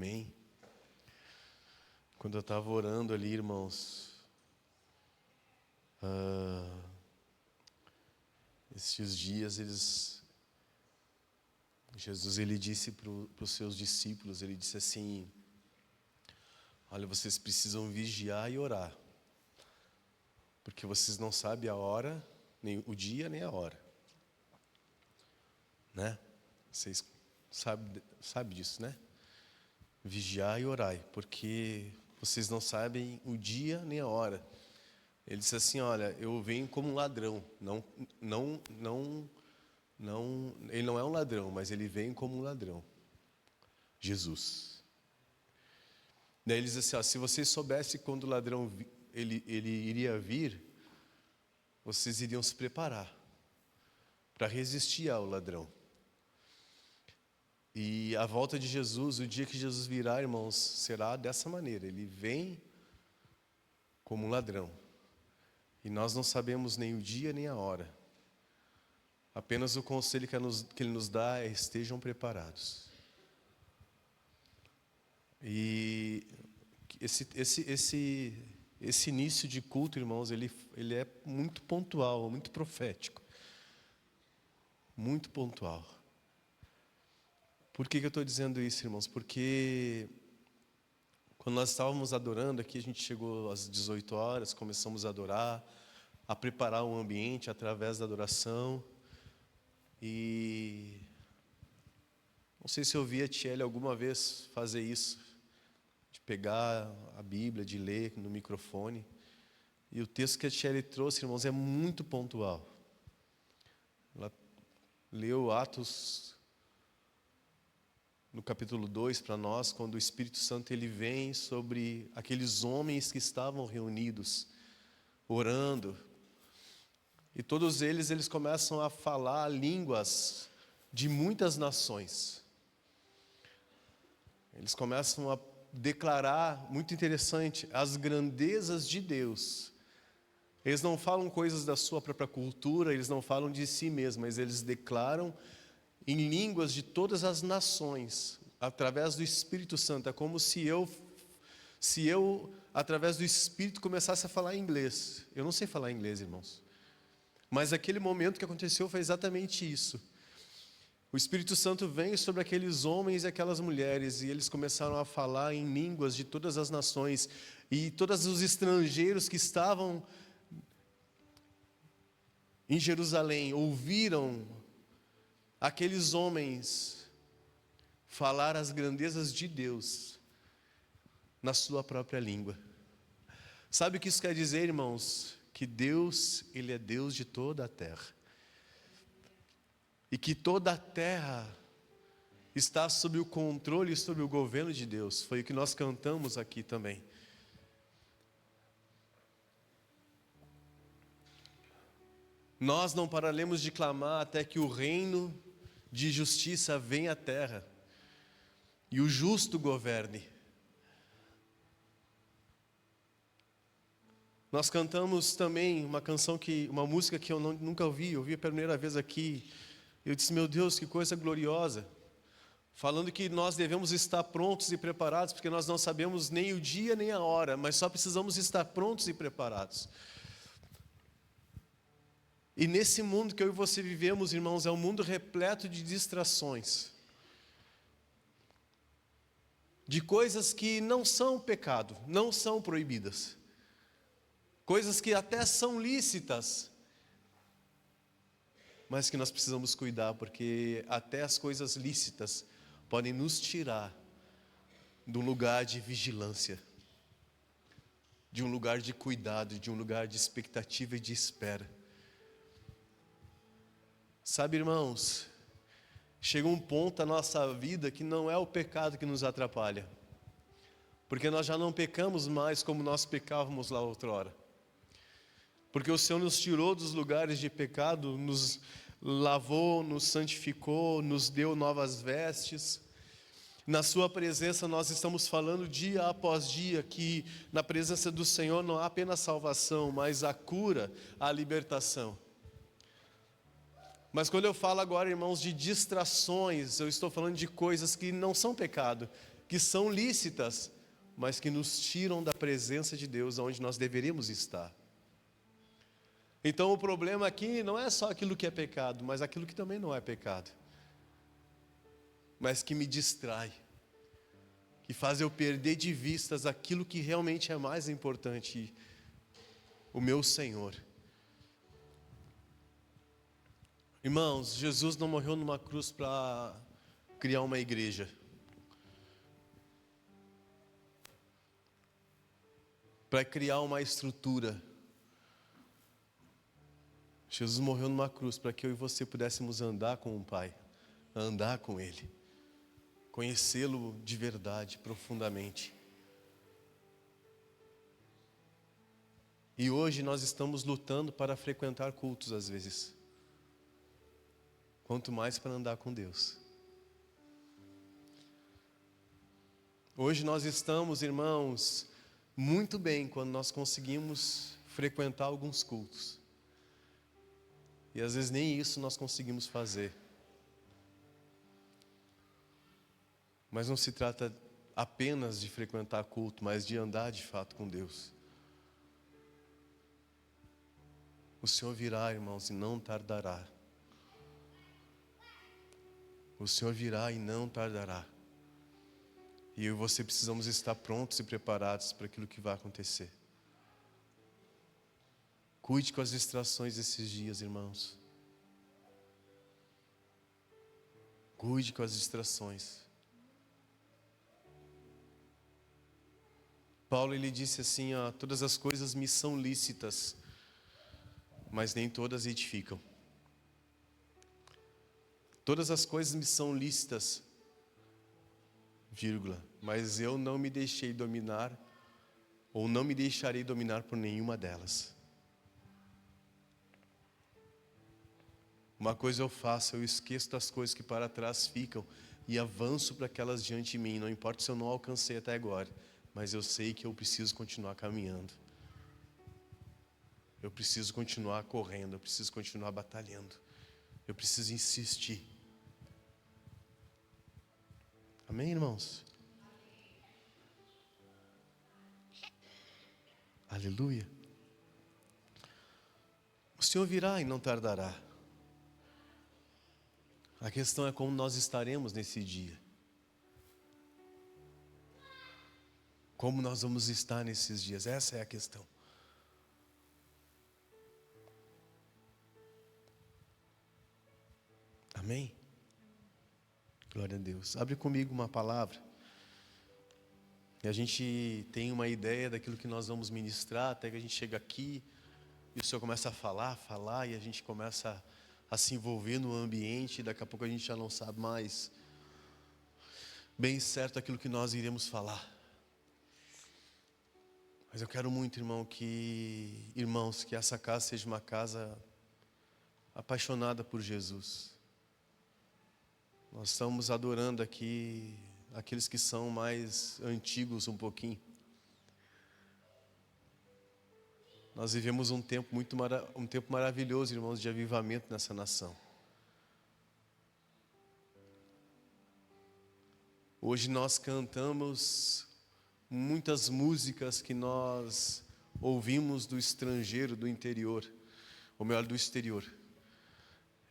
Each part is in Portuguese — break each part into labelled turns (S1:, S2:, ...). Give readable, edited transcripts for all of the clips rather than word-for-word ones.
S1: Amém. Quando eu estava orando ali, irmãos, esses dias Jesus ele disse para os seus discípulos, ele disse assim: olha, vocês precisam vigiar e orar, porque vocês não sabem a hora, nem o dia, nem a hora, né? Vocês sabem disso, né? Vigiar e orai, porque vocês não sabem o dia nem a hora. Ele disse assim: olha, eu venho como um ladrão. Ele não é um ladrão, mas ele vem como um ladrão. Jesus. Daí ele diz assim: ó, se vocês soubessem quando o ladrão ele iria vir, vocês iriam se preparar para resistir ao ladrão. E a volta de Jesus, o dia que Jesus virá, irmãos, será dessa maneira. Ele vem como um ladrão. E nós não sabemos nem o dia nem a hora. Apenas o conselho que Ele nos dá é: estejam preparados. E esse início de culto, irmãos, ele é muito pontual, muito profético. Muito pontual. Por que eu estou dizendo isso, irmãos? Porque quando nós estávamos adorando aqui, a gente chegou às 18 horas, começamos a adorar, a preparar um ambiente através da adoração. E não sei se eu vi a Tiele alguma vez fazer isso, de pegar a Bíblia, de ler no microfone. E o texto que a Tiele trouxe, irmãos, é muito pontual. Ela leu Atos no capítulo 2 para nós, quando o Espírito Santo ele vem sobre aqueles homens que estavam reunidos, orando. E todos eles começam a falar línguas de muitas nações. Eles começam a declarar, muito interessante, as grandezas de Deus. Eles não falam coisas da sua própria cultura, eles não falam de si mesmos, mas eles declaram em línguas de todas as nações, através do Espírito Santo. É como se eu, através do Espírito, começasse a falar inglês. Eu não sei falar inglês, irmãos. Mas aquele momento que aconteceu foi exatamente isso. O Espírito Santo veio sobre aqueles homens e aquelas mulheres, e eles começaram a falar em línguas de todas as nações. E todos os estrangeiros que estavam em Jerusalém ouviram aqueles homens falar as grandezas de Deus na sua própria língua. Sabe o que isso quer dizer, irmãos? Que Deus, Ele é Deus de toda a terra. E que toda a terra está sob o controle e sob o governo de Deus. Foi o que nós cantamos aqui também. Nós não pararemos de clamar até que o reino de justiça venha à terra e o justo governe. Nós cantamos também uma música que eu nunca ouvi a primeira vez aqui. Eu disse: meu Deus, que coisa gloriosa. Falando que nós devemos estar prontos e preparados, porque nós não sabemos nem o dia nem a hora, mas só precisamos estar prontos e preparados. E nesse mundo que eu e você vivemos, irmãos, é um mundo repleto de distrações. De coisas que não são pecado, não são proibidas. Coisas que até são lícitas, mas que nós precisamos cuidar, porque até as coisas lícitas podem nos tirar de um lugar de vigilância, de um lugar de cuidado, de um lugar de expectativa e de espera. Sabe, irmãos, chega um ponto na nossa vida que não é o pecado que nos atrapalha, porque nós já não pecamos mais como nós pecávamos lá outrora. Porque o Senhor nos tirou dos lugares de pecado, nos lavou, nos santificou, nos deu novas vestes. Na sua presença nós estamos falando dia após dia que na presença do Senhor não há apenas salvação, mas a cura, a libertação. Mas quando eu falo agora, irmãos, de distrações, eu estou falando de coisas que não são pecado, que são lícitas, mas que nos tiram da presença de Deus, onde nós deveríamos estar. Então o problema aqui não é só aquilo que é pecado, mas aquilo que também não é pecado, mas que me distrai, que faz eu perder de vistas aquilo que realmente é mais importante, o meu Senhor. Irmãos, Jesus não morreu numa cruz para criar uma igreja. Para criar uma estrutura. Jesus morreu numa cruz para que eu e você pudéssemos andar com o Pai, andar com Ele, conhecê-lo de verdade, profundamente. E hoje nós estamos lutando para frequentar cultos às vezes, quanto mais para andar com Deus. Hoje nós estamos, irmãos, muito bem quando nós conseguimos frequentar alguns cultos. E às vezes nem isso nós conseguimos fazer. Mas não se trata apenas de frequentar culto, mas de andar de fato com Deus. O Senhor virá, irmãos, e não tardará. O Senhor virá e não tardará. E eu e você precisamos estar prontos e preparados para aquilo que vai acontecer. Cuide com as distrações desses dias, irmãos. Cuide com as distrações. Paulo, ele disse assim, todas as coisas me são lícitas, mas nem todas edificam. Todas as coisas me são lícitas, mas eu não me deixei dominar, ou não me deixarei dominar por nenhuma delas. Uma coisa eu faço, eu esqueço das coisas que para trás ficam e avanço para aquelas diante de mim. Não importa se eu não alcancei até agora, mas eu sei que eu preciso continuar caminhando. Eu preciso continuar correndo, eu preciso continuar batalhando. Eu preciso insistir. Amém, irmãos? Aleluia. O Senhor virá e não tardará. A questão é como nós estaremos nesse dia. Como nós vamos estar nesses dias? Essa é a questão. Amém? Glória a Deus. Abre comigo uma palavra. E a gente tem uma ideia daquilo que nós vamos ministrar, até que a gente chega aqui e o Senhor começa a falar, e a gente começa a se envolver no ambiente, e daqui a pouco a gente já não sabe mais bem certo aquilo que nós iremos falar. Mas eu quero muito, irmãos, que essa casa seja uma casa apaixonada por Jesus. Nós estamos adorando aqui aqueles que são mais antigos um pouquinho. Nós vivemos um tempo maravilhoso, irmãos, de avivamento nessa nação. Hoje nós cantamos muitas músicas que nós ouvimos do estrangeiro, do interior, ou melhor, do exterior.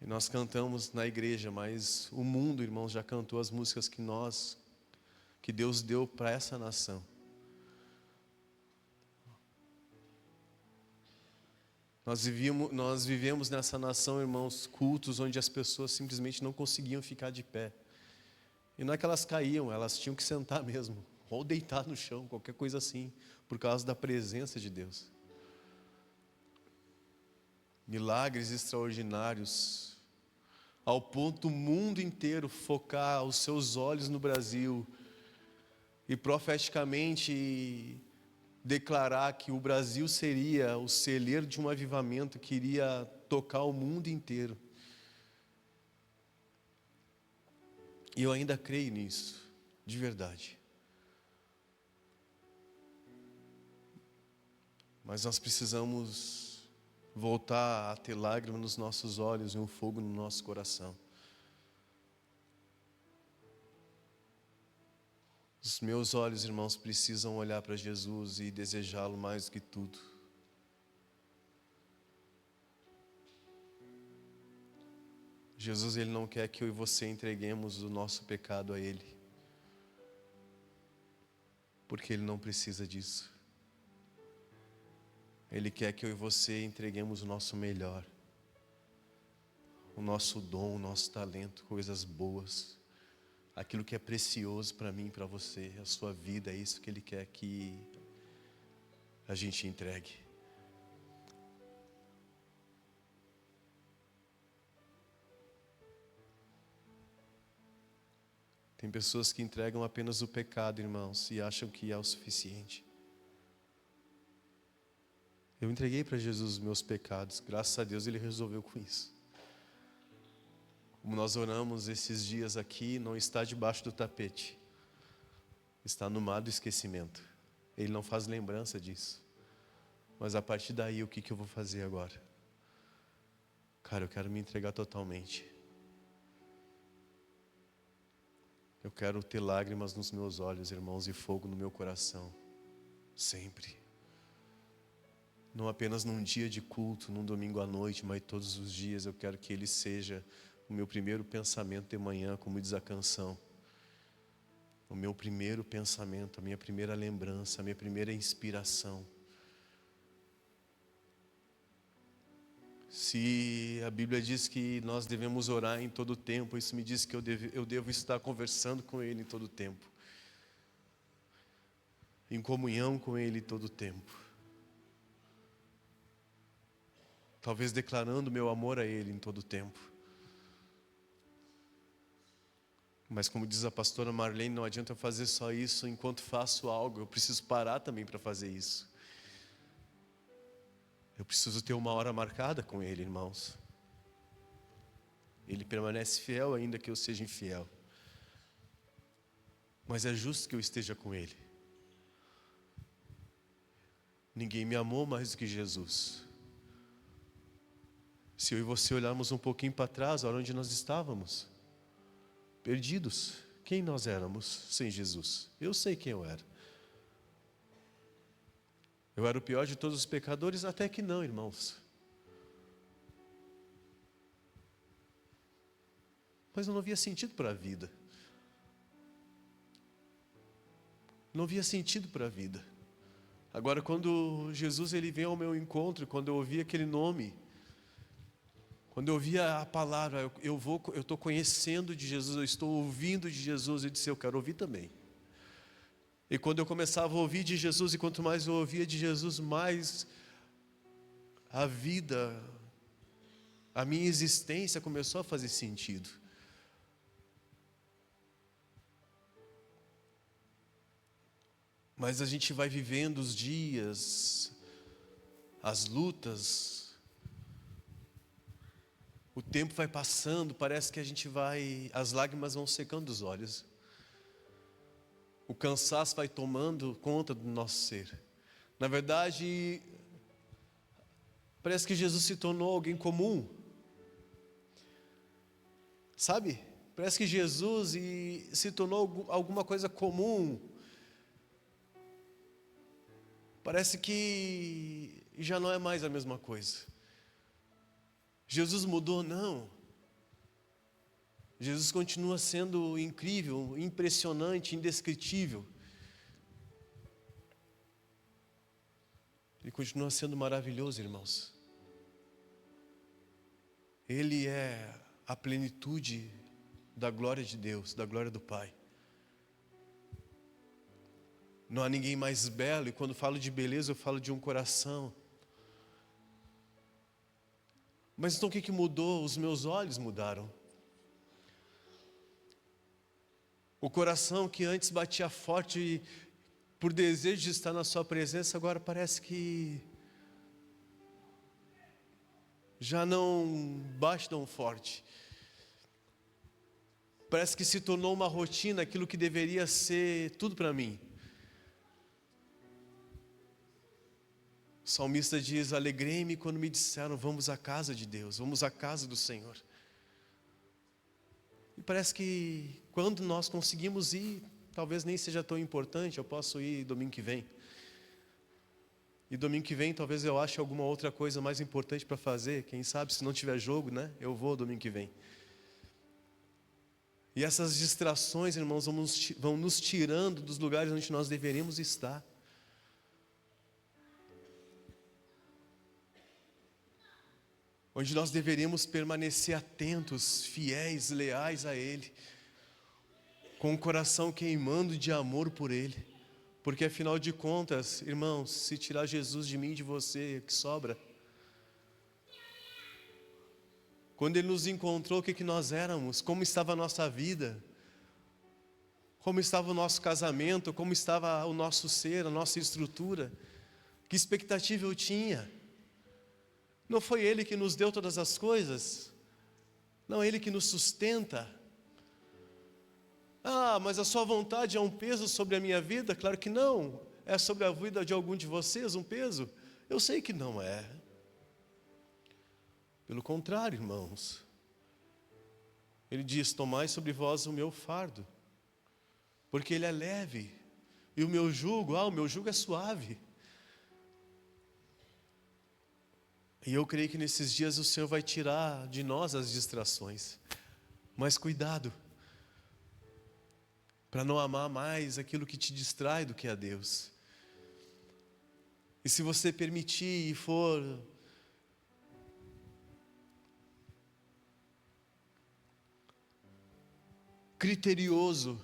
S1: E nós cantamos na igreja, mas o mundo, irmãos, já cantou as músicas que Deus deu para essa nação. Nós vivemos nessa nação, irmãos, cultos onde as pessoas simplesmente não conseguiam ficar de pé. E não é que elas caíam, elas tinham que sentar mesmo, ou deitar no chão, qualquer coisa assim, por causa da presença de Deus. Milagres extraordinários, ao ponto do mundo inteiro focar os seus olhos no Brasil e profeticamente declarar que o Brasil seria o celeiro de um avivamento que iria tocar o mundo inteiro. E eu ainda creio nisso, de verdade. Mas nós precisamos voltar a ter lágrimas nos nossos olhos e um fogo no nosso coração. Os meus olhos, irmãos, precisam olhar para Jesus e desejá-lo mais do que tudo. Jesus, Ele não quer que eu e você entreguemos o nosso pecado a Ele, porque Ele não precisa disso. Ele quer que eu e você entreguemos o nosso melhor, o nosso dom, o nosso talento, coisas boas, aquilo que é precioso para mim e para você, a sua vida, é isso que Ele quer que a gente entregue. Tem pessoas que entregam apenas o pecado, irmãos, e acham que é o suficiente. Eu entreguei para Jesus os meus pecados, graças a Deus Ele resolveu com isso. Como nós oramos esses dias aqui, não está debaixo do tapete, está no mar do esquecimento. Ele não faz lembrança disso. Mas a partir daí, o que eu vou fazer agora? Cara, eu quero me entregar totalmente. Eu quero ter lágrimas nos meus olhos, irmãos, e fogo no meu coração, sempre. Não apenas num dia de culto, num domingo à noite, mas todos os dias eu quero que Ele seja o meu primeiro pensamento de manhã, como diz a canção. O meu primeiro pensamento, a minha primeira lembrança, a minha primeira inspiração. Se a Bíblia diz que nós devemos orar em todo o tempo, isso me diz que eu devo estar conversando com Ele em todo o tempo, em comunhão com Ele em todo o tempo, talvez declarando meu amor a Ele em todo o tempo. Mas como diz a pastora Marlene, não adianta eu fazer só isso enquanto faço algo, eu preciso parar também para fazer isso. Eu preciso ter uma hora marcada com Ele, irmãos. Ele permanece fiel ainda que eu seja infiel. Mas é justo que eu esteja com Ele. Ninguém me amou mais do que Jesus. Se eu e você olharmos um pouquinho para trás, olha onde nós estávamos. Perdidos. Quem nós éramos sem Jesus? Eu sei quem eu era. Eu era o pior de todos os pecadores? Até que não, irmãos. Mas eu não via sentido para a vida. Não via sentido para a vida. Agora, quando Jesus ele vem ao meu encontro, quando eu ouvi aquele nome, quando eu ouvia a palavra, eu estou conhecendo de Jesus, eu estou ouvindo de Jesus, eu disse, eu quero ouvir também. E quando eu começava a ouvir de Jesus, e quanto mais eu ouvia de Jesus, mais a vida, a minha existência começou a fazer sentido. Mas a gente vai vivendo os dias, as lutas, o tempo vai passando, parece que as lágrimas vão secando dos olhos. O cansaço vai tomando conta do nosso ser. Na verdade, parece que Jesus se tornou alguém comum. Sabe? Parece que Jesus se tornou alguma coisa comum. Parece que já não é mais a mesma coisa. Jesus mudou? Não. Jesus continua sendo incrível, impressionante, indescritível. Ele continua sendo maravilhoso, irmãos. Ele é a plenitude da glória de Deus, da glória do Pai. Não há ninguém mais belo, e quando falo de beleza, eu falo de um coração. Mas então o que mudou? Os meus olhos mudaram. O coração que antes batia forte por desejo de estar na sua presença, agora parece que já não bate tão forte. Parece que se tornou uma rotina, aquilo que deveria ser tudo para mim. O salmista diz, alegrei-me quando me disseram, vamos à casa de Deus, vamos à casa do Senhor. E parece que quando nós conseguimos ir, talvez nem seja tão importante, eu posso ir domingo que vem. E domingo que vem talvez eu ache alguma outra coisa mais importante para fazer. Quem sabe, se não tiver jogo, né? Eu vou domingo que vem. E essas distrações, irmãos, vão nos tirando dos lugares onde nós deveríamos estar. Onde nós deveríamos permanecer atentos, fiéis, leais a Ele, com o coração queimando de amor por Ele. Porque afinal de contas, irmãos, se tirar Jesus de mim e de você, o que sobra? Quando Ele nos encontrou, o que nós éramos? Como estava a nossa vida? Como estava o nosso casamento? Como estava o nosso ser, a nossa estrutura? Que expectativa eu tinha? Não foi Ele que nos deu todas as coisas? Não, Ele que nos sustenta. Ah, mas a sua vontade é um peso sobre a minha vida? Claro que não. É sobre a vida de algum de vocês um peso? Eu sei que não é. Pelo contrário, irmãos. Ele diz, tomai sobre vós o meu fardo, porque ele é leve. E o meu jugo é suave. E eu creio que nesses dias o Senhor vai tirar de nós as distrações. Mas cuidado, para não amar mais aquilo que te distrai do que a Deus. E se você permitir e for criterioso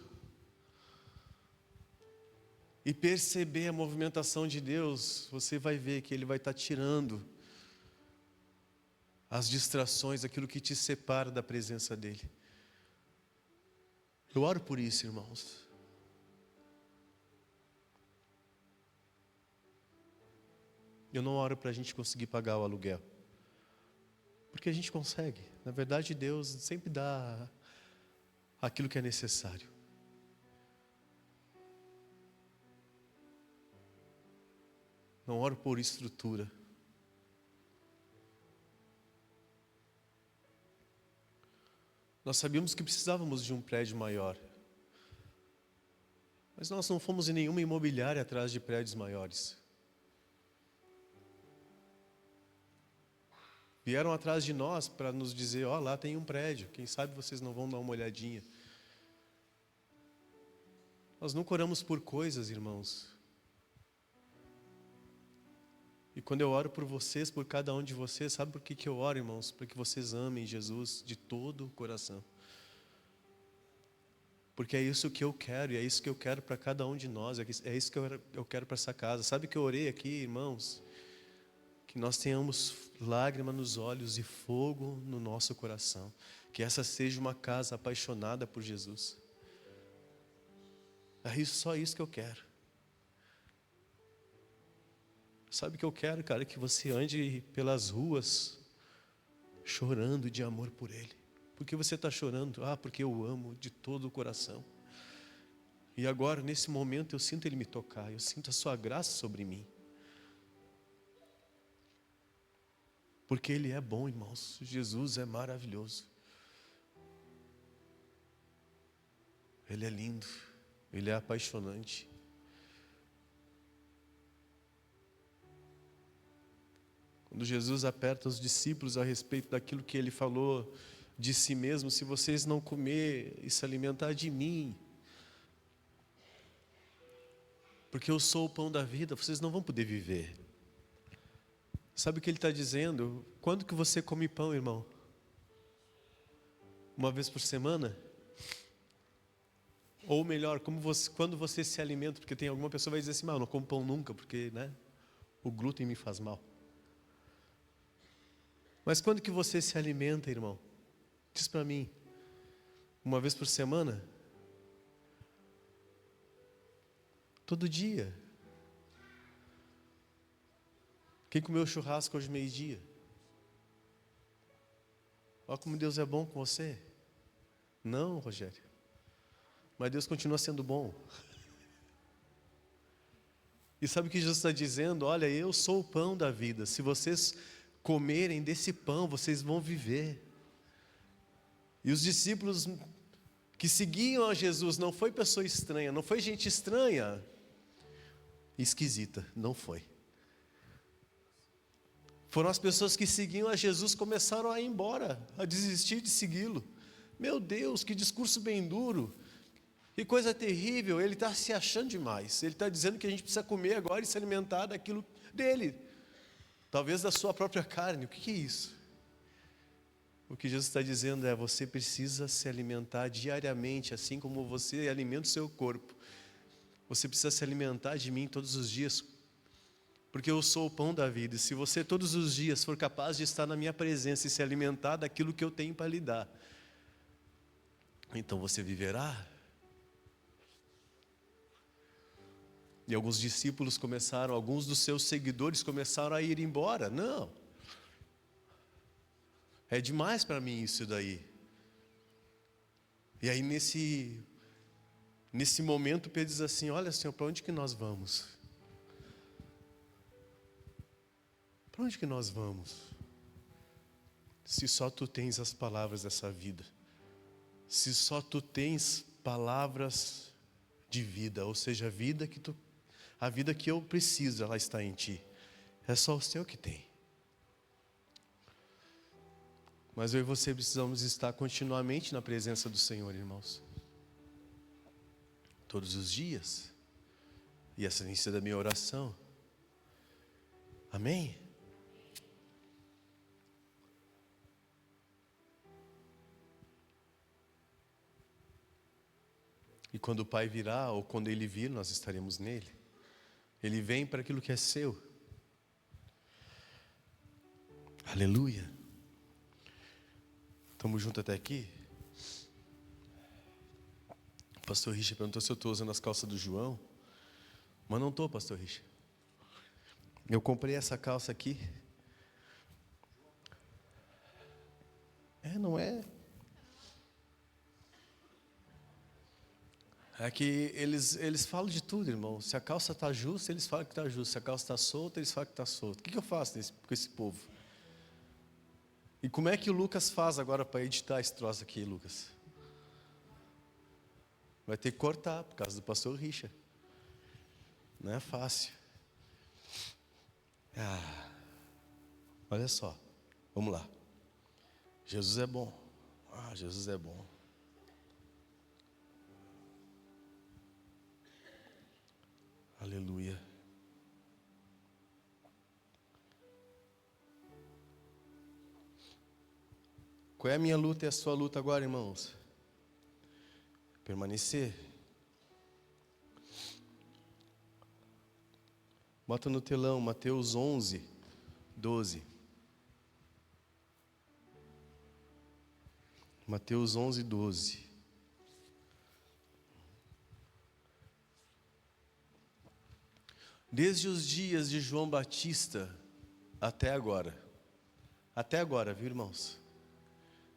S1: e perceber a movimentação de Deus, você vai ver que Ele vai estar tirando as distrações, aquilo que te separa da presença dEle. Eu oro por isso, irmãos. Eu não oro para a gente conseguir pagar o aluguel, porque a gente consegue. Na verdade, Deus sempre dá aquilo que é necessário. Não oro por estrutura. Nós sabíamos que precisávamos de um prédio maior, mas nós não fomos em nenhuma imobiliária atrás de prédios maiores. Vieram atrás de nós para nos dizer, ó, lá tem um prédio, quem sabe vocês não vão dar uma olhadinha. Nós nunca oramos por coisas, irmãos. E quando eu oro por vocês, por cada um de vocês, sabe por que eu oro, irmãos? Para que vocês amem Jesus de todo o coração. Porque é isso que eu quero, e é isso que eu quero para cada um de nós, é isso que eu quero para essa casa. Sabe que eu orei aqui, irmãos? Que nós tenhamos lágrima nos olhos e fogo no nosso coração. Que essa seja uma casa apaixonada por Jesus. É só isso que eu quero. Sabe o que eu quero, cara? Que você ande pelas ruas chorando de amor por Ele. Por que você está chorando? Ah, porque eu amo de todo o coração. E agora, nesse momento, eu sinto Ele me tocar. Eu sinto a sua graça sobre mim. Porque Ele é bom, irmãos. Jesus é maravilhoso. Ele é lindo. Ele é apaixonante. Quando Jesus aperta os discípulos a respeito daquilo que Ele falou de si mesmo, se vocês não comer e se alimentar de mim, porque eu sou o pão da vida, vocês não vão poder viver. Sabe o que Ele está dizendo? Quando que você come pão, irmão? Uma vez por semana? Ou melhor, quando você se alimenta, porque tem alguma pessoa que vai dizer assim, eu não como pão nunca, porque o glúten me faz mal. Mas quando que você se alimenta, irmão? Diz para mim, uma vez por semana? Todo dia? Quem comeu churrasco hoje meio-dia? Olha como Deus é bom com você. Não, Rogério. Mas Deus continua sendo bom. E sabe o que Jesus está dizendo? Olha, eu sou o pão da vida. Se vocês comerem desse pão, vocês vão viver. E os discípulos que seguiam a Jesus, não foi pessoa estranha, não foi gente estranha, esquisita, não foi. Foram as pessoas que seguiam a Jesus, começaram a ir embora, a desistir de segui-lo. Meu Deus, que discurso bem duro, que coisa terrível, ele está se achando demais. Ele está dizendo que a gente precisa comer agora e se alimentar daquilo dele, talvez da sua própria carne. O que é isso? O que Jesus está dizendo é: você precisa se alimentar diariamente, assim como você alimenta o seu corpo. Você precisa se alimentar de mim todos os dias, porque eu sou o pão da vida. E se você todos os dias for capaz de estar na minha presença e se alimentar daquilo que eu tenho para lhe dar, então você viverá. E alguns discípulos começaram, alguns dos seus seguidores começaram a ir embora. Não, é demais para mim isso daí. E aí nesse momento Pedro diz assim: olha, Senhor, para onde que nós vamos? Para onde que nós vamos? Se só tu tens as palavras dessa vida, se só tu tens palavras de vida, ou seja, a vida que eu preciso, ela está em ti. É só o Senhor que tem. Mas eu e você precisamos estar continuamente na presença do Senhor, irmãos. Todos os dias. E essa tem sido a minha oração. Amém? E quando o Pai virá, ou quando Ele vir, nós estaremos nele. Ele vem para aquilo que é seu. Aleluia. Estamos juntos até aqui? O pastor Richard perguntou se eu estou usando as calças do João. Mas não estou, pastor Richard. Eu comprei essa calça aqui. Não é? É que eles falam de tudo, irmão. Se a calça está justa, eles falam que está justa. Se a calça está solta, eles falam que está solta. O que eu faço com esse povo? E como é que o Lucas faz agora para editar esse troço aqui, Lucas? Vai ter que cortar, por causa do pastor Richard. Não é fácil. Olha só. Vamos lá. Jesus é bom. Jesus é bom. Aleluia. Qual é a minha luta e a sua luta agora, irmãos? Permanecer. Bota no telão, Mateus 11, 12. Mateus 11, 12. Desde os dias de João Batista até agora, viu, irmãos?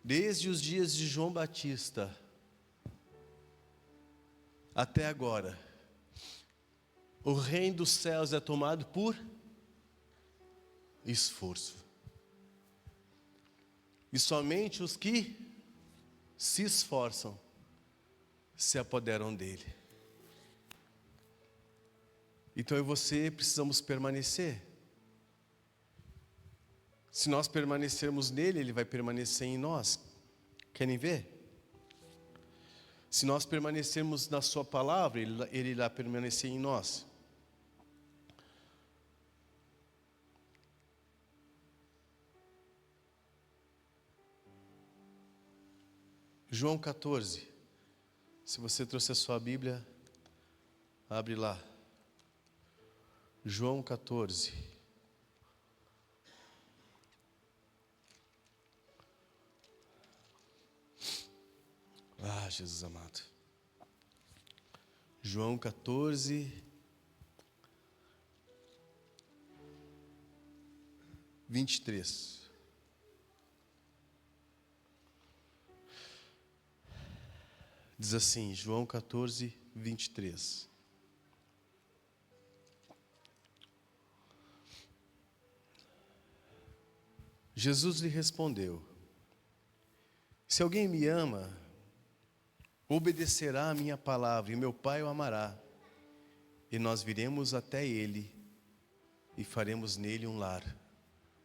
S1: Desde os dias de João Batista até agora, o reino dos céus é tomado por esforço. E somente os que se esforçam se apoderam dele. Então eu e você precisamos permanecer. Se nós permanecermos nele, ele vai permanecer em nós. Querem ver? Se nós permanecermos na sua palavra, ele irá permanecer em nós. João 14. Se você trouxe a sua Bíblia, abre lá. João 14. Jesus amado. João 14, 23. Diz assim, João 14, 23. Jesus lhe respondeu: se alguém me ama, obedecerá a minha palavra, e meu Pai o amará, e nós viremos até ele, e faremos nele um lar.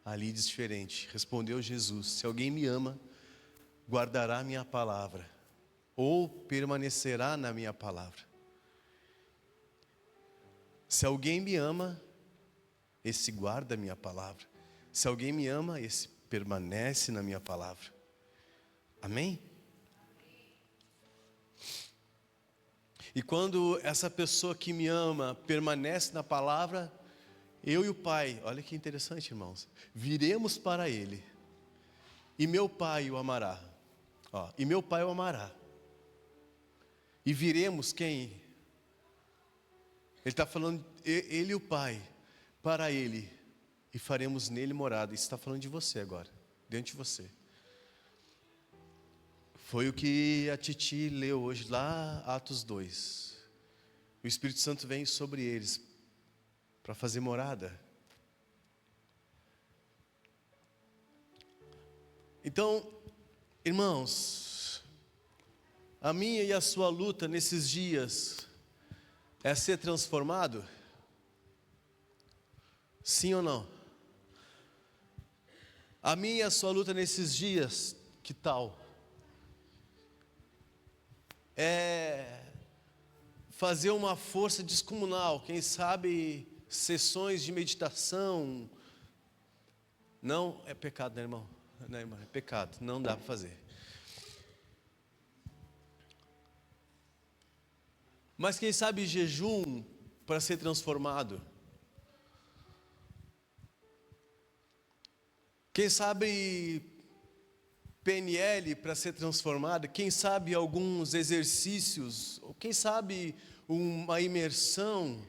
S1: Ali diz diferente, respondeu Jesus: se alguém me ama, guardará a minha palavra, ou permanecerá na minha palavra. Se alguém me ama, esse guarda a minha palavra. Se alguém me ama, esse permanece na minha palavra. Amém? E quando essa pessoa que me ama permanece na palavra, eu e o Pai, olha que interessante, irmãos, viremos para Ele, e meu Pai o amará. E meu Pai o amará. E viremos quem? Ele está falando, Ele e o Pai, para Ele, e faremos nele morada. Isso está falando de você agora, dentro de você. Foi o que a Titi leu hoje, lá, Atos 2. O Espírito Santo vem sobre eles, para fazer morada. Então, irmãos, a minha e a sua luta nesses dias é ser transformado? Sim ou não? A minha e a sua luta nesses dias, que tal? É fazer uma força descomunal, quem sabe sessões de meditação. Não é pecado, né, irmão? Não, irmão, é pecado, não dá para fazer. Mas quem sabe jejum para ser transformado? Quem sabe PNL para ser transformado? Quem sabe alguns exercícios? Ou quem sabe uma imersão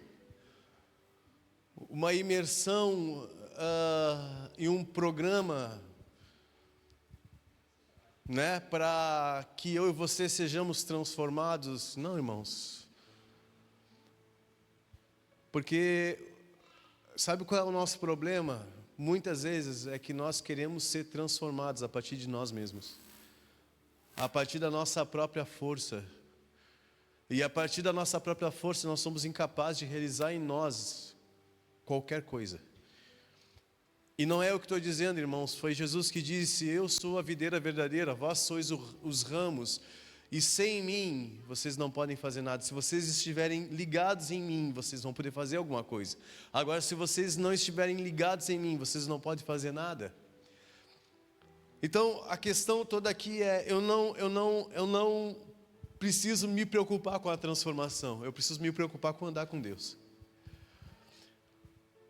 S1: em um programa, né, para que eu e você sejamos transformados? Não, irmãos. Porque sabe qual é o nosso problema? Muitas vezes é que nós queremos ser transformados a partir de nós mesmos, a partir da nossa própria força. E a partir da nossa própria força nós somos incapazes de realizar em nós qualquer coisa. E não é eu que estou dizendo, irmãos, foi Jesus que disse: eu sou a videira verdadeira, vós sois os ramos, e sem mim vocês não podem fazer nada. Se vocês estiverem ligados em mim, vocês vão poder fazer alguma coisa. Agora, se vocês não estiverem ligados em mim, vocês não podem fazer nada. Então, a questão toda aqui é, eu não preciso me preocupar com a transformação, eu preciso me preocupar com andar com Deus.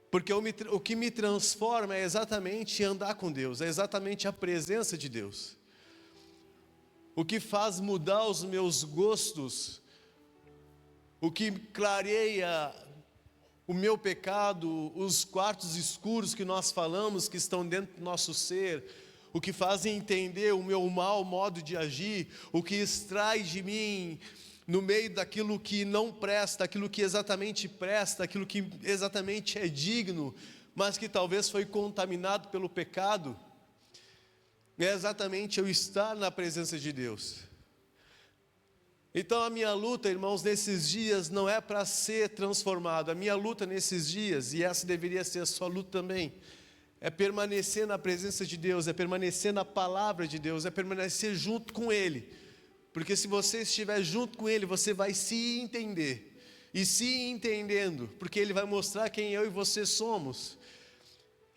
S1: Porque o que me transforma é exatamente andar com Deus, é exatamente a presença de Deus. O que faz mudar os meus gostos, o que clareia o meu pecado, os quartos escuros que nós falamos, que estão dentro do nosso ser, o que faz entender o meu mau modo de agir, o que extrai de mim, no meio daquilo que não presta, aquilo que exatamente presta, aquilo que exatamente é digno, mas que talvez foi contaminado pelo pecado, é exatamente eu estar na presença de Deus. Então a minha luta, irmãos, nesses dias não é para ser transformado, a minha luta nesses dias, e essa deveria ser a sua luta também, é permanecer na presença de Deus, é permanecer na palavra de Deus, é permanecer junto com Ele. Porque se você estiver junto com Ele, você vai se entender. E se entendendo, porque Ele vai mostrar quem eu e você somos.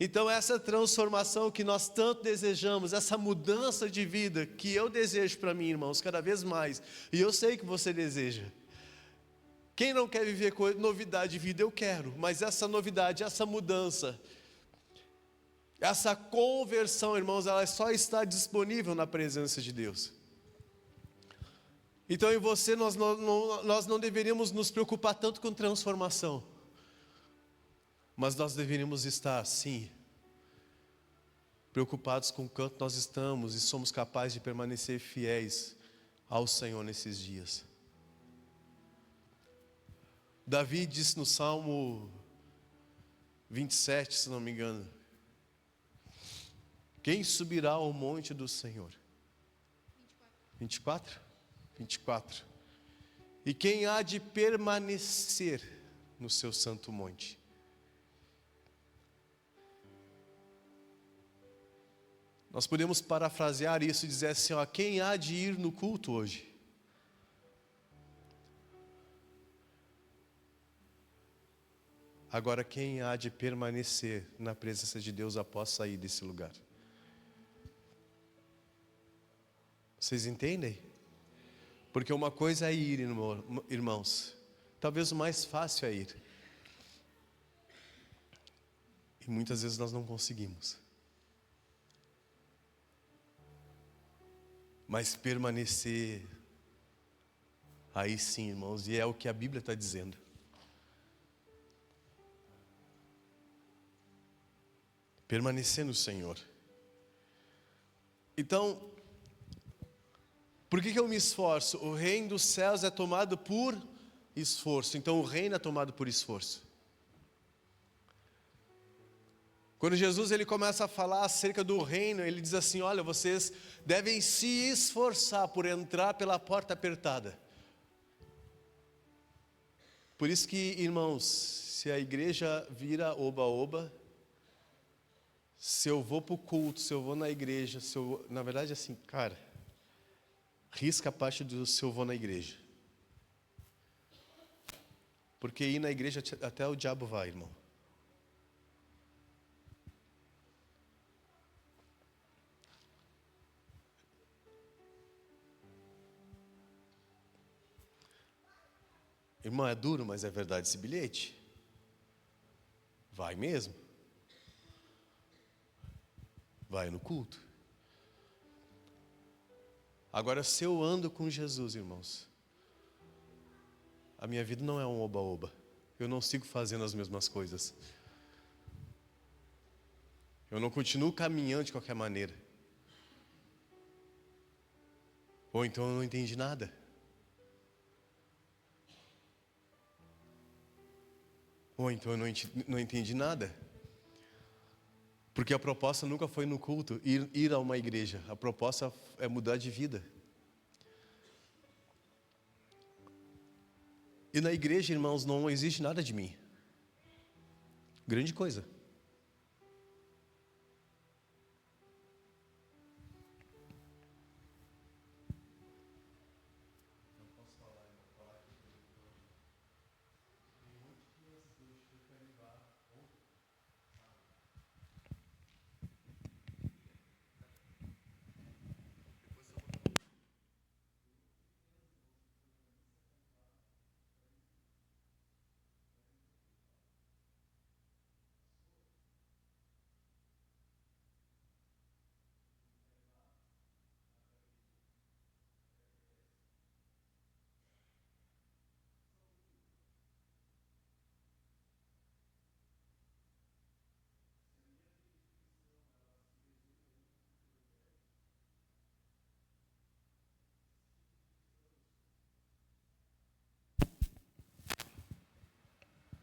S1: Então essa transformação que nós tanto desejamos, essa mudança de vida que eu desejo para mim, irmãos, cada vez mais. E eu sei que você deseja. Quem não quer viver com novidade de vida? Eu quero. Mas essa novidade, essa mudança, essa conversão, irmãos, ela só está disponível na presença de Deus. Então, em você, nós não deveríamos nos preocupar tanto com transformação. Mas nós deveríamos estar, sim, preocupados com o quanto nós estamos e somos capazes de permanecer fiéis ao Senhor nesses dias. Davi disse no Salmo 27, se não me engano: quem subirá ao monte do Senhor? 24? 24. E quem há de permanecer no seu santo monte? Nós podemos parafrasear isso e dizer assim, ó, quem há de ir no culto hoje? Agora, quem há de permanecer na presença de Deus após sair desse lugar? Vocês entendem? Porque uma coisa é ir, irmãos. Talvez o mais fácil é ir. E muitas vezes nós não conseguimos. Mas permanecer, aí sim, irmãos, e é o que a Bíblia está dizendo. Permanecer no Senhor. Então, por que eu me esforço? O reino dos céus é tomado por esforço. Então o reino é tomado por esforço. Quando Jesus ele começa a falar acerca do reino, ele diz assim, olha, vocês devem se esforçar por entrar pela porta apertada. Por isso que, irmãos, se a igreja vira oba-oba, se eu vou para o culto, se eu vou na igreja, na verdade assim, cara, risca a parte do se eu vou na igreja. Porque ir na igreja até o diabo vai, irmão. Irmão, é duro, mas é verdade esse bilhete. Vai mesmo. Vai no culto. Agora, se eu ando com Jesus, irmãos, a minha vida não é um oba-oba. Eu não sigo fazendo as mesmas coisas. Eu não continuo caminhando de qualquer maneira. Ou então eu não entendi nada. Ou então eu não entendi nada. Porque a proposta nunca foi no culto, ir a uma igreja. A proposta é mudar de vida. E na igreja, irmãos, não existe nada de mim. Grande coisa.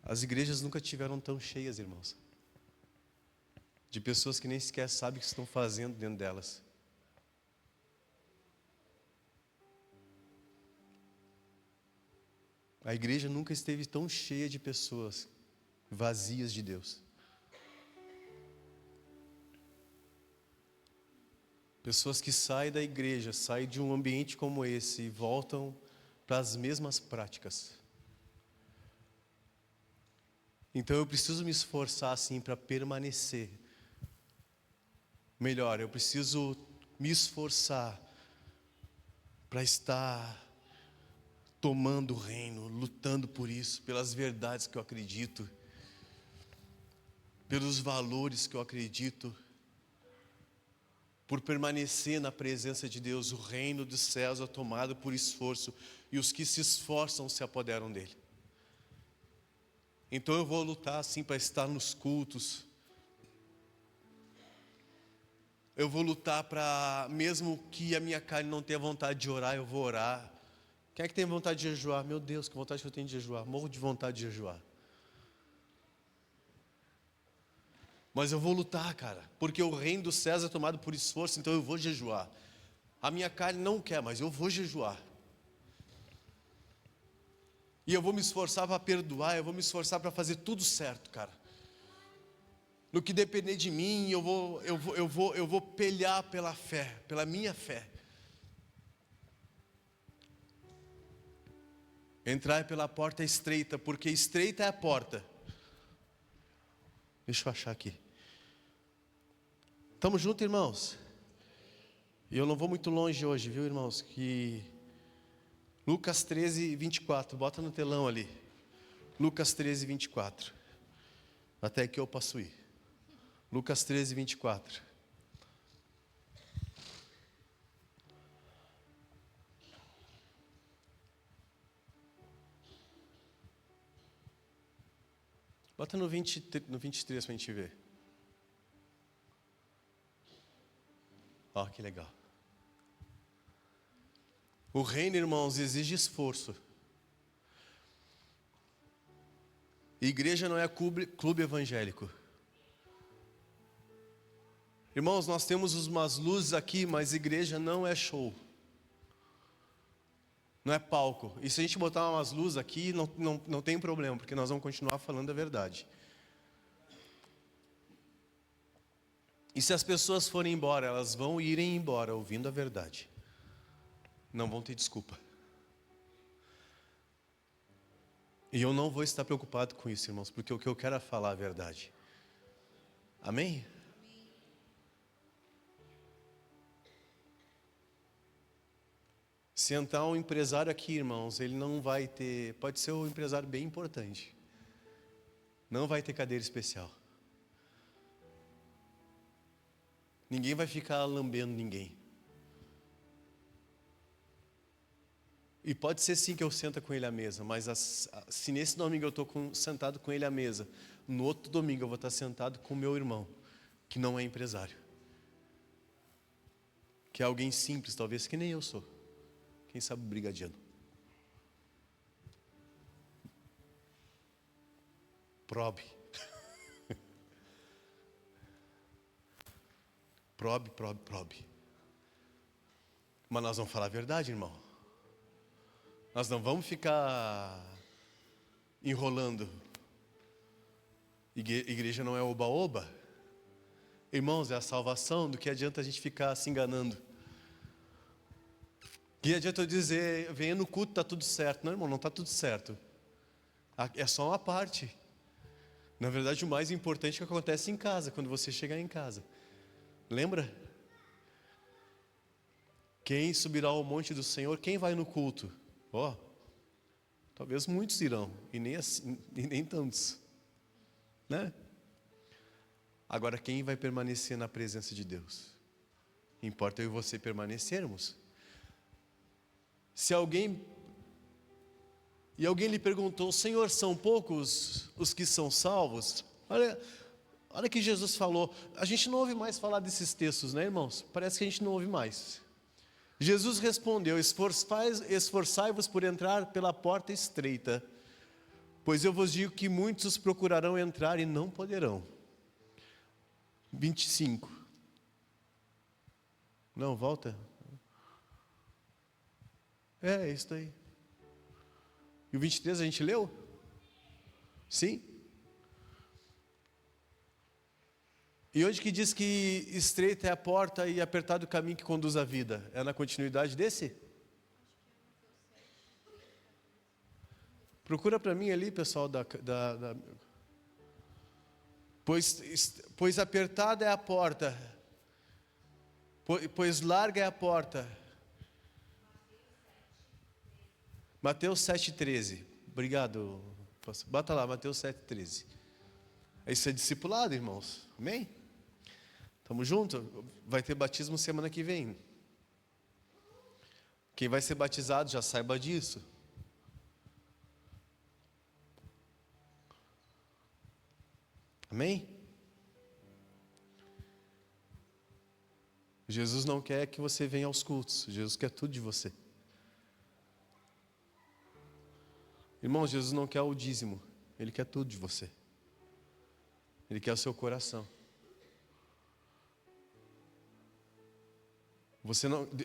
S1: As igrejas nunca tiveram tão cheias, irmãos. De pessoas que nem sequer sabem o que estão fazendo dentro delas. A igreja nunca esteve tão cheia de pessoas vazias de Deus. Pessoas que saem da igreja, saem de um ambiente como esse e voltam para as mesmas práticas. Então eu preciso me esforçar assim para permanecer. Melhor, eu preciso me esforçar para estar tomando o reino, lutando por isso, pelas verdades que eu acredito, pelos valores que eu acredito, por permanecer na presença de Deus. O reino dos céus é tomado por esforço, e os que se esforçam se apoderam dele. Então eu vou lutar assim para estar nos cultos. Eu vou lutar para, mesmo que a minha carne não tenha vontade de orar, eu vou orar. Quem é que tem vontade de jejuar? Meu Deus, que vontade que eu tenho de jejuar. Morro de vontade de jejuar. Mas eu vou lutar, cara, porque o reino dos céus é tomado por esforço, então eu vou jejuar. A minha carne não quer, mas eu vou jejuar. E eu vou me esforçar para perdoar, eu vou me esforçar para fazer tudo certo, cara. No que depender de mim, eu vou pelear pela fé, pela minha fé. Entrar pela porta estreita, porque estreita é a porta. Deixa eu achar aqui. Estamos juntos, irmãos? E eu não vou muito longe hoje, viu, irmãos? Que Lucas 13, 24, bota no telão ali. Lucas 13, 24. Até que eu posso ir. Lucas 13, 24. Bota no 23 para a gente ver. Ó, que legal. O reino, irmãos, exige esforço. Igreja não é clube evangélico. Irmãos, nós temos umas luzes aqui, mas igreja não é show. Não é palco. E se a gente botar umas luzes aqui, não tem problema, porque nós vamos continuar falando a verdade. E se as pessoas forem embora, elas vão irem embora ouvindo a verdade. Não vão ter desculpa. E eu não vou estar preocupado com isso, irmãos, porque o que eu quero é falar a verdade. Amém? Se entrar um empresário aqui, irmãos, ele não vai ter, pode ser um empresário bem importante, não vai ter cadeira especial. Ninguém vai ficar lambendo ninguém. E pode ser sim que eu senta com ele à mesa, mas se nesse domingo eu estou sentado com ele à mesa, no outro domingo eu vou estar sentado com o meu irmão, que não é empresário, que é alguém simples, talvez que nem eu sou. Quem sabe brigadiano. Probe. Probe. Mas nós vamos falar a verdade, irmão. Nós não vamos ficar enrolando. Igreja não é oba-oba. Irmãos, é a salvação. Do que adianta a gente ficar se enganando? Que adianta eu dizer, venha no culto, está tudo certo. Não, irmão, não está tudo certo. É só uma parte. Na verdade, o mais importante é o que acontece em casa, quando você chegar em casa. Lembra? Quem subirá ao monte do Senhor? Quem vai no culto? Talvez muitos irão, e nem tantos. Né? Agora, quem vai permanecer na presença de Deus? Importa eu e você permanecermos. Se alguém lhe perguntou, Senhor, são poucos os que são salvos? Olha que Jesus falou. A gente não ouve mais falar desses textos, né, irmãos? Parece que a gente não ouve mais. Jesus respondeu, esforçai-vos por entrar pela porta estreita, pois eu vos digo que muitos procurarão entrar e não poderão. 25. Não, volta. É isso aí. E o 23 a gente leu? Sim? E onde que diz que estreita é a porta e apertado o caminho que conduz à vida? É na continuidade desse? Procura para mim ali, pessoal Pois apertada é a porta, pois larga é a porta. Mateus 7,13. Obrigado. Bota lá, Mateus 7,13. Isso é discipulado, irmãos. Amém? Estamos juntos? Vai ter batismo semana que vem. Quem vai ser batizado já saiba disso. Amém? Jesus não quer que você venha aos cultos. Jesus quer tudo de você. Irmão, Jesus não quer o dízimo. Ele quer tudo de você. Ele quer o seu coração.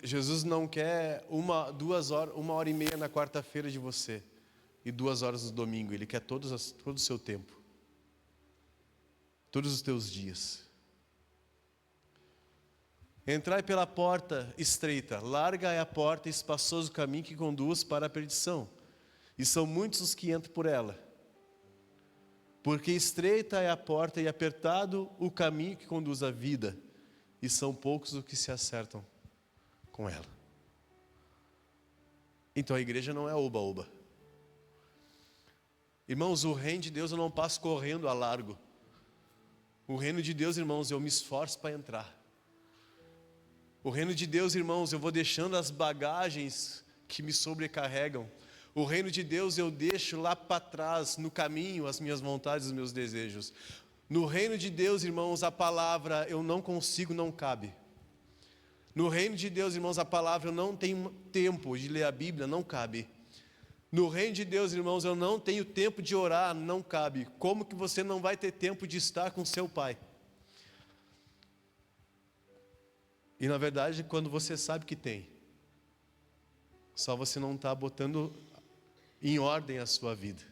S1: Jesus não quer 1, 2 horas, 1 hora e meia na quarta-feira de você. e 2 horas no domingo. Ele quer todo o seu tempo. Todos os teus dias. Entrai pela porta estreita, larga é a porta e espaçoso o caminho que conduz para a perdição. E são muitos os que entram por ela. Porque estreita é a porta e apertado o caminho que conduz à vida. E são poucos os que se acertam com ela. Então a igreja não é oba-oba. Irmãos, o reino de Deus eu não passo correndo a largo. O reino de Deus, irmãos, eu me esforço para entrar. O reino de Deus, irmãos, eu vou deixando as bagagens que me sobrecarregam. O reino de Deus eu deixo lá para trás, no caminho, as minhas vontades, os meus desejos. No reino de Deus, irmãos, a palavra eu não consigo, não cabe. No reino de Deus, irmãos, a palavra eu não tenho tempo de ler a Bíblia, não cabe. No reino de Deus, irmãos, eu não tenho tempo de orar, não cabe. Como que você não vai ter tempo de estar com seu pai? E na verdade, quando você sabe que tem, só você não está botando em ordem a sua vida.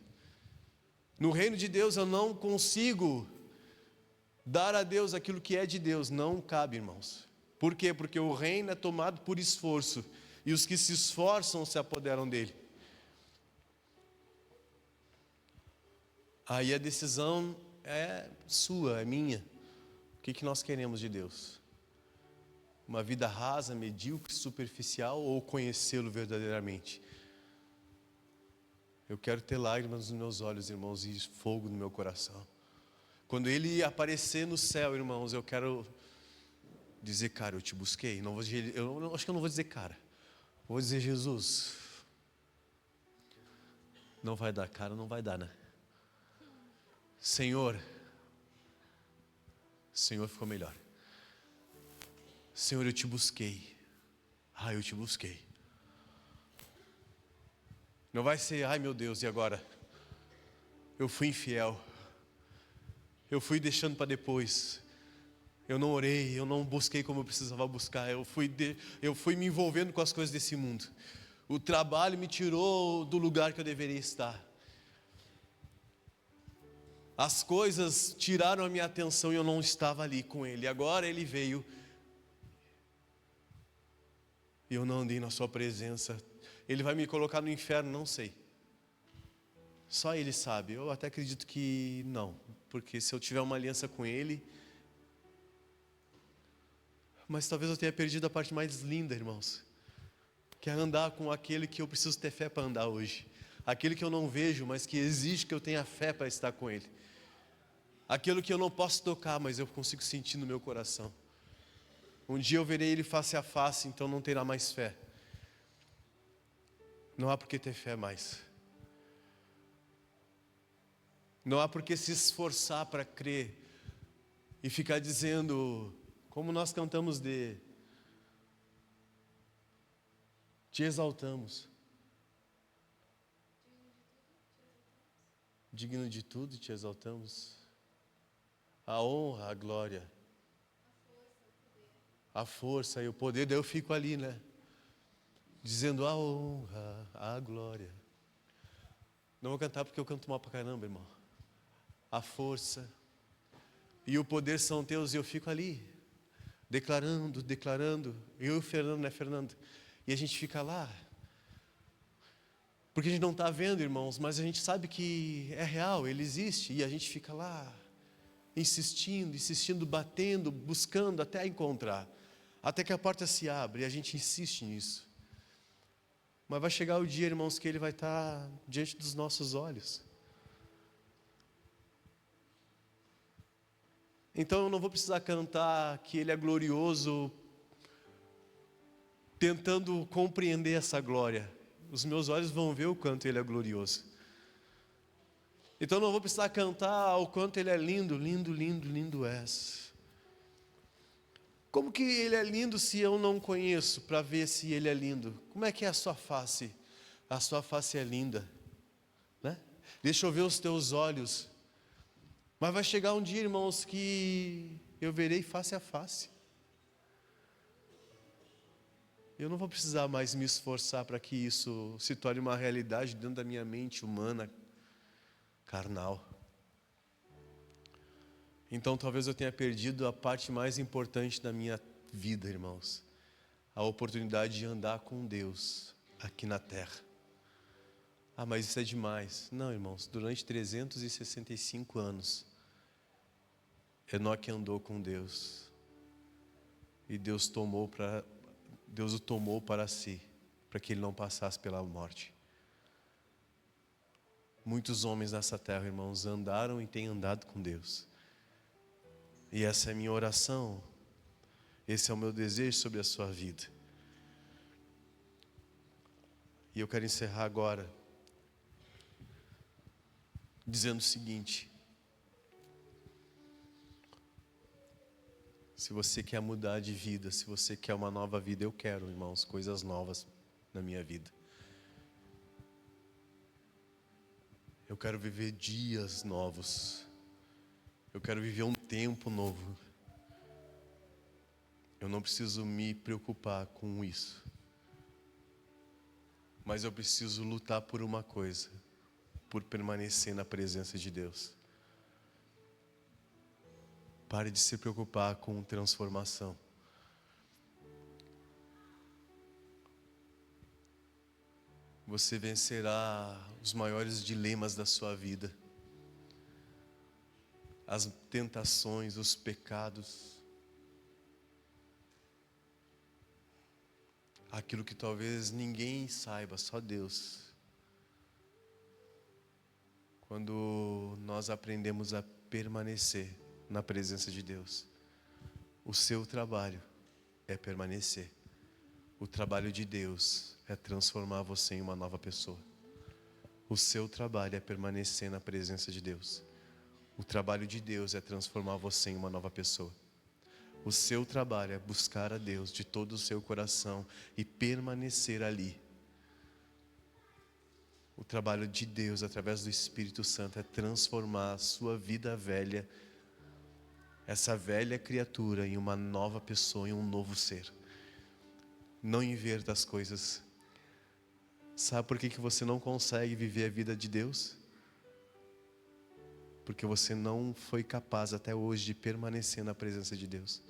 S1: No reino de Deus eu não consigo dar a Deus aquilo que é de Deus, não cabe, irmãos. Por quê? Porque o reino é tomado por esforço, e os que se esforçam se apoderam dele. Aí a decisão é sua, é minha. O que nós queremos de Deus? Uma vida rasa, medíocre, superficial ou conhecê-lo verdadeiramente? Eu quero ter lágrimas nos meus olhos, irmãos, e fogo no meu coração. Quando Ele aparecer no céu, irmãos, eu quero dizer, cara, eu te busquei. Acho que eu não vou dizer, cara. Vou dizer, Jesus. Não vai dar, cara, não vai dar, né? Senhor ficou melhor. Senhor, eu te busquei. Eu te busquei. Não vai ser, ai meu Deus, e agora? Eu fui infiel. Eu fui deixando para depois. Eu não orei, eu não busquei como eu precisava buscar. Eu fui me envolvendo com as coisas desse mundo. O trabalho me tirou do lugar que eu deveria estar. As coisas tiraram a minha atenção e eu não estava ali com Ele. Agora Ele veio. E eu não andei na sua presença. Ele vai me colocar no inferno, não sei. Só Ele sabe. Eu até acredito que não. Porque se eu tiver uma aliança com Ele... Mas talvez eu tenha perdido a parte mais linda, irmãos. Que é andar com aquele que eu preciso ter fé para andar hoje. Aquele que eu não vejo, mas que exige que eu tenha fé para estar com Ele. Aquilo que eu não posso tocar, mas eu consigo sentir no meu coração. Um dia eu verei Ele face a face, então não terá mais fé. Não há por que ter fé mais. Não há por que se esforçar para crer e ficar dizendo, como nós cantamos te exaltamos. Digno de tudo te exaltamos. A honra, a glória. A força e o poder, daí eu fico ali, né? Dizendo a honra, a glória. Não vou cantar porque eu canto mal pra caramba, irmão. A força e o poder são teus, e eu fico ali, declarando. Eu e o Fernando, né, Fernando? E a gente fica lá. Porque a gente não está vendo, irmãos, mas a gente sabe que é real, Ele existe. E a gente fica lá, insistindo, batendo, buscando até encontrar. Até que a porta se abre e a gente insiste nisso. Mas vai chegar o dia, irmãos, que Ele vai estar diante dos nossos olhos. Então eu não vou precisar cantar que Ele é glorioso, tentando compreender essa glória. Os meus olhos vão ver o quanto Ele é glorioso. Então eu não vou precisar cantar o quanto Ele é lindo, lindo, lindo, lindo és. Como que Ele é lindo se eu não conheço para ver se Ele é lindo? Como é que é a sua face? A sua face é linda, né? Deixa eu ver os teus olhos. Mas vai chegar um dia, irmãos, que eu verei face a face. Eu não vou precisar mais me esforçar para que isso se torne uma realidade dentro da minha mente humana, carnal. Então talvez eu tenha perdido a parte mais importante da minha vida, irmãos. A oportunidade de andar com Deus aqui na terra. Ah, mas isso é demais. Não, irmãos, durante 365 anos, Enoque andou com Deus. E Deus o tomou para si, para que ele não passasse pela morte. Muitos homens nessa terra, irmãos, andaram e têm andado com Deus. E essa é a minha oração, esse é o meu desejo sobre a sua vida. E eu quero encerrar agora dizendo o seguinte: se você quer mudar de vida, se você quer uma nova vida, eu quero, irmãos, coisas novas na minha vida. Eu quero viver dias novos. Eu quero viver um tempo novo. Eu não preciso me preocupar com isso. Mas eu preciso lutar por uma coisa, por permanecer na presença de Deus. Pare de se preocupar com transformação. Você vencerá os maiores dilemas da sua vida. As tentações, os pecados. Aquilo que talvez ninguém saiba, só Deus. Quando nós aprendemos a permanecer na presença de Deus, o seu trabalho é permanecer. O trabalho de Deus é transformar você em uma nova pessoa. O seu trabalho é permanecer na presença de Deus. O trabalho de Deus é transformar você em uma nova pessoa. O seu trabalho é buscar a Deus de todo o seu coração e permanecer ali. O trabalho de Deus, através do Espírito Santo, é transformar a sua vida velha, essa velha criatura, em uma nova pessoa, em um novo ser. Não inverta as coisas. Sabe por que você não consegue viver a vida de Deus? Porque você não foi capaz até hoje de permanecer na presença de Deus.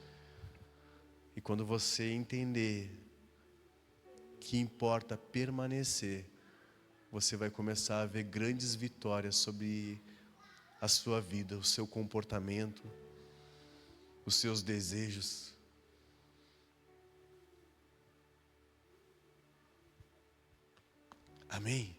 S1: E quando você entender que importa permanecer, você vai começar a ver grandes vitórias sobre a sua vida, o seu comportamento, os seus desejos. Amém?